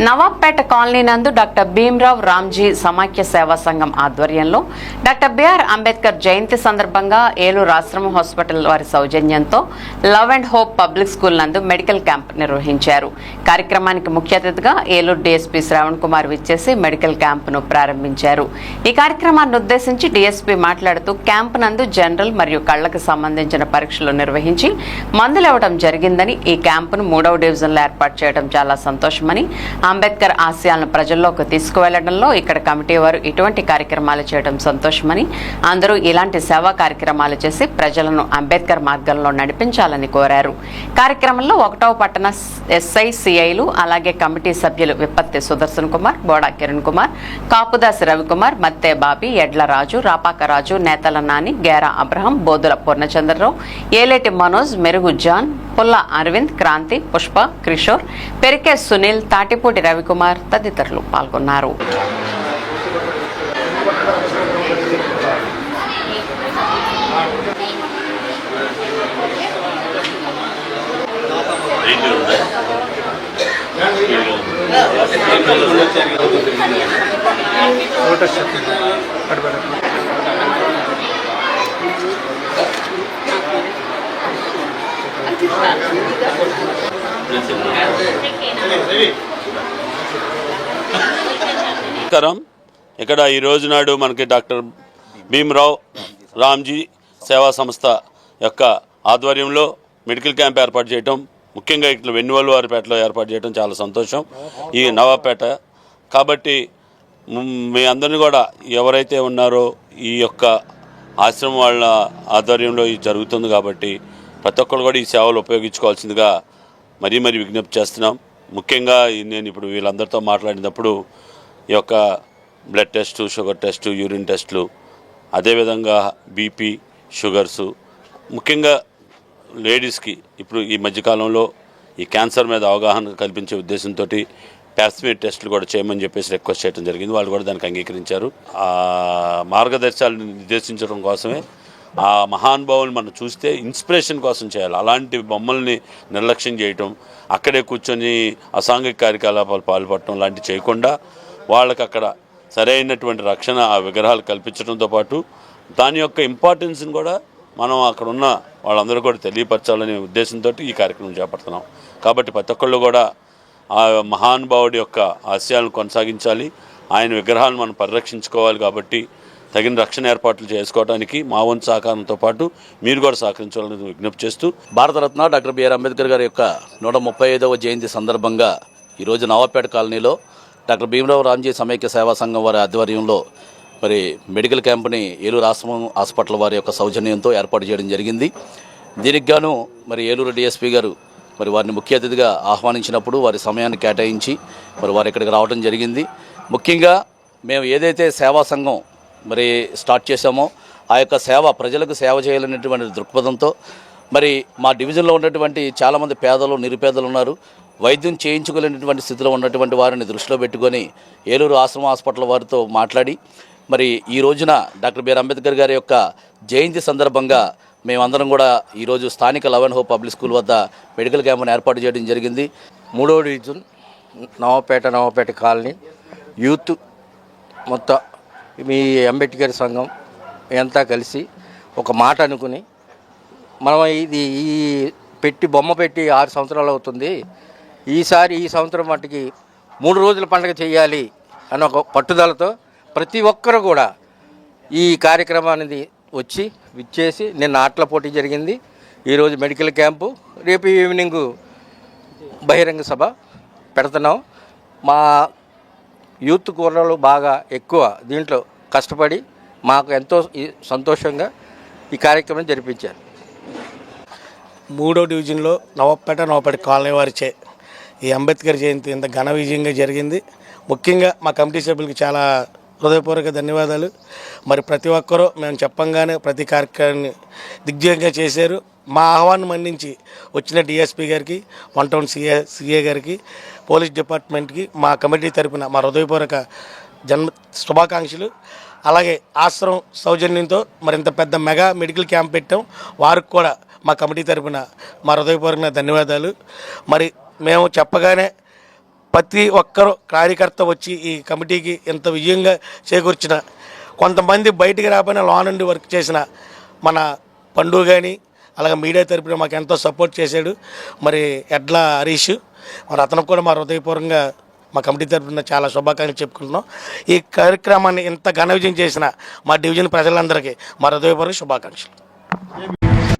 Nawabpet colony నందు doctor Bhimrao Ramji సమాఖ్య సేవా సంఘం ఆధ్వర్యంలో డాక్టర్ బిఆర్ అంబేద్కర్ జయంతి సందర్భంగా ఏలూరు ఆశ్రమ హాస్పిటల్ వారి సౌజన్యంతో love and hope public school నందు మెడికల్ క్యాంప్ నిర్వహించారు. కార్యక్రమానికి ముఖ్య అతిథిగా ఏలూరు డీఎస్పీ శ్రావణ్ కుమార్ విచ్చేసి మెడికల్ క్యాంపును ప్రారంభించారు. ఈ కార్యక్రమాన్ని ఉద్దేశించి డీఎస్పీ మాట్లాడుతూ క్యాంప్ నందు జనరల్ మరియు కళ్లకు సంబంధించిన పరీక్షలు నిర్వహించి మందులు ఇవ్వడం జరిగిందని, ఈ క్యాంపును 3వ డివిజన్లో ఏర్పాటు చేయడం చాలా సంతోషమని, అంబేద్కర్ ఆశయాలను ప్రజల్లోకి తీసుకువెళ్లడంలో ఇక్కడ కమిటీ వారు ఇటువంటి కార్యక్రమాలు చేయడం సంతోషమని, అందరూ ఇలాంటి సేవా కార్యక్రమాలు చేసి ప్రజలను అంబేద్కర్ మార్గంలో నడిపించాలని కోరారు. కార్యక్రమంలో 1వ పట్టణ ఎస్ఐ సిఐలు అలాగే కమిటీ సభ్యులు విప్పత్తి సుదర్శన్ కుమార్, బోడా కిరణ్ కుమార్, కాపుదాసి రవికుమార్, మత్తే బాబి, ఎడ్ల రాజు, రాపాక రాజు, నేతల నాని, గేరా అబ్రహం, బోదుల పూర్ణచంద్రరావు, ఏలేటి మనోజ్, మెరుగు జాన్, పుల్ల అరవింద్, క్రాంతి, పుష్ప, కిషోర్, పెరికే సునీల్, తాటిపూటి రవికుమార్ తదితరులు పాల్గొన్నారు. ఇక్కడ ఈ రోజు నాడు మనకి డాక్టర్ భీమ్రావ్ రామ్జీ సేవా సంస్థ యొక్క ఆధ్వర్యంలో మెడికల్ క్యాంప్ ఏర్పాటు చేయటం, ముఖ్యంగా ఇట్లా వెన్నువల్లువారిపేటలో ఏర్పాటు చేయడం చాలా సంతోషం. ఈ నవాబ్పేట కాబట్టి మీ అందరినీ కూడా ఎవరైతే ఉన్నారో ఈ యొక్క ఆశ్రమం వాళ్ళ ఆధ్వర్యంలో ఇది జరుగుతుంది కాబట్టి ప్రతి ఒక్కరు కూడా ఈ సేవలు ఉపయోగించుకోవాల్సిందిగా మరీ విజ్ఞప్తి చేస్తున్నాం. ముఖ్యంగా నేను ఇప్పుడు వీళ్ళందరితో మాట్లాడినప్పుడు ఈ యొక్క blood test, sugar test, urine టెస్టులు, అదేవిధంగా బీపీ, షుగర్సు, ముఖ్యంగా లేడీస్కి ఇప్పుడు ఈ మధ్యకాలంలో ఈ క్యాన్సర్ మీద అవగాహన కల్పించే ఉద్దేశంతో ప్యాస్మీర్ టెస్టులు కూడా చేయమని చెప్పేసి రిక్వెస్ట్ చేయడం జరిగింది. వాళ్ళు కూడా దానికి అంగీకరించారు. ఆ మార్గదర్శకాలను నిర్దేశించడం కోసమే ఆ మహానుభావులు మనం చూస్తే ఇన్స్పిరేషన్ కోసం చేయాలి. అలాంటి బొమ్మల్ని నిర్లక్ష్యం చేయటం, అక్కడే కూర్చొని అసాంఘిక కార్యకలాపాలు పాల్పడటం లాంటివి చేయకుండా వాళ్ళకి అక్కడ సరైనటువంటి రక్షణ ఆ విగ్రహాలు కల్పించడంతో పాటు దాని యొక్క ఇంపార్టెన్స్ని కూడా మనం అక్కడ ఉన్న వాళ్ళందరూ కూడా తెలియపరచాలనే ఉద్దేశంతో ఈ కార్యక్రమం చేపడుతున్నాం. కాబట్టి ప్రతి ఒక్కళ్ళు కూడా ఆ మహానుభావుడి యొక్క ఆశయాలను కొనసాగించాలి, ఆయన విగ్రహాలను మనం పరిరక్షించుకోవాలి. కాబట్టి తగిన రక్షణ ఏర్పాట్లు చేసుకోవడానికి మా వంతు సహకారంతో పాటు మీరు కూడా సహకరించాలని విజ్ఞప్తి చేస్తూ, భారతరత్న డాక్టర్ బిఆర్ అంబేద్కర్ గారి యొక్క 135వ జయంతి సందర్భంగా ఈరోజు నవాబ్పేట కాలనీలో డాక్టర్ భీమ్రావ్ రామ్జీ సమైక్య సేవా సంఘం వారి ఆధ్వర్యంలో మరి మెడికల్ క్యాంపుని ఏలూరు ఆశ్రమం హాస్పిటల్ వారి యొక్క సౌజన్యంతో ఏర్పాటు చేయడం జరిగింది. దీనికి గాను మరి ఏలూరు డిఎస్పీ గారు మరి వారిని ముఖ్య అతిథిగా ఆహ్వానించినప్పుడు వారి సమయాన్ని కేటాయించి మరి వారు ఇక్కడికి రావడం జరిగింది. ముఖ్యంగా మేము ఏదైతే సేవా సంఘం మరి స్టార్ట్ చేశామో ఆ యొక్క సేవ ప్రజలకు సేవ చేయాలనేటువంటి దృక్పథంతో మరి మా డివిజన్లో ఉన్నటువంటి చాలామంది పేదలు, నిరుపేదలు ఉన్నారు. వైద్యం చేయించుకోలేనటువంటి స్థితిలో ఉన్నటువంటి వారిని దృష్టిలో పెట్టుకొని ఏలూరు ఆశ్రమ హాస్పిటల్ వారితో మాట్లాడి మరి ఈ రోజున డాక్టర్ బిఆర్ అంబేద్కర్ గారి యొక్క జయంతి సందర్భంగా మేమందరం కూడా ఈరోజు స్థానిక love and hope public school వద్ద మెడికల్ క్యాంప్ను ఏర్పాటు చేయడం జరిగింది. 3వ డివిజన్ నవాబ్పేట కాలనీ యూత్ మొత్తం మీ అంబేద్కర్ సంఘం అంతా కలిసి ఒక మాట అనుకుని మనం ఇది బొమ్మ పెట్టి 6 సంవత్సరాలు అవుతుంది, ఈ సంవత్సరం మట్టుకి 3 రోజుల పండుగ చేయాలి అన్న ఒక పట్టుదలతో ప్రతి ఒక్కరు కూడా ఈ కార్యక్రమాన్ని విచ్చేసి నిన్న ఆటల పోటీ జరిగింది, ఈరోజు మెడికల్ క్యాంపు, రేపు ఈవినింగ్ బహిరంగ సభ పెడుతున్నాం. మా యూత్ కుర్రలు బాగా ఎక్కువ దీంట్లో కష్టపడి మాకు ఎంతో సంతోషంగా ఈ కార్యక్రమం జరిపించారు. 3వ డివిజన్లో నవాబ్పేట కాలనీ వారిచే ఈ అంబేద్కర్ జయంతి ఇంత ఘన విజయంగా జరిగింది. ముఖ్యంగా మా కమిటీ సభ్యులకి చాలా హృదయపూర్వక ధన్యవాదాలు. మరి ప్రతి ఒక్కరూ మేము చెప్పంగానే ప్రతి కార్యక్రమాన్ని దిగ్విజయంగా చేశారు. మా ఆహ్వానం మన్నించి వచ్చిన డిఎస్పీ గారికి, 1 టౌన్ సిఏ గారికి, పోలీస్ డిపార్ట్మెంట్కి మా కమిటీ తరపున మా హృదయపూర్వక శుభాకాంక్షలు. అలాగే ఆశ్రమం సౌజన్యంతో మరింత పెద్ద మెగా మెడికల్ క్యాంప్ పెట్టాం, వారికి కూడా మా కమిటీ తరపున మా హృదయపూర్వక ధన్యవాదాలు. మరి మేము చెప్పగానే ప్రతి ఒక్కరూ కార్యకర్త వచ్చి ఈ కమిటీకి ఇంత విజయంగా చేకూర్చిన, కొంతమంది బయటికి రాకపోయినా లో నుండి వర్క్ చేసిన మన పండు కానీ అలాగే మీడియా తరపున మాకు ఎంతో సపోర్ట్ చేశాడు మరి ఎడ్ల హరీష్, మరి అతనికి కూడా మా హృదయపూర్వకంగా మా కమిటీ తరపున చాలా శుభాకాంక్షలు చెప్పుకుంటున్నాం. ఈ కార్యక్రమాన్ని ఇంత ఘన విజయం చేసిన మా డివిజన్ ప్రజలందరికీ మా హృదయపూర్వక శుభాకాంక్షలు.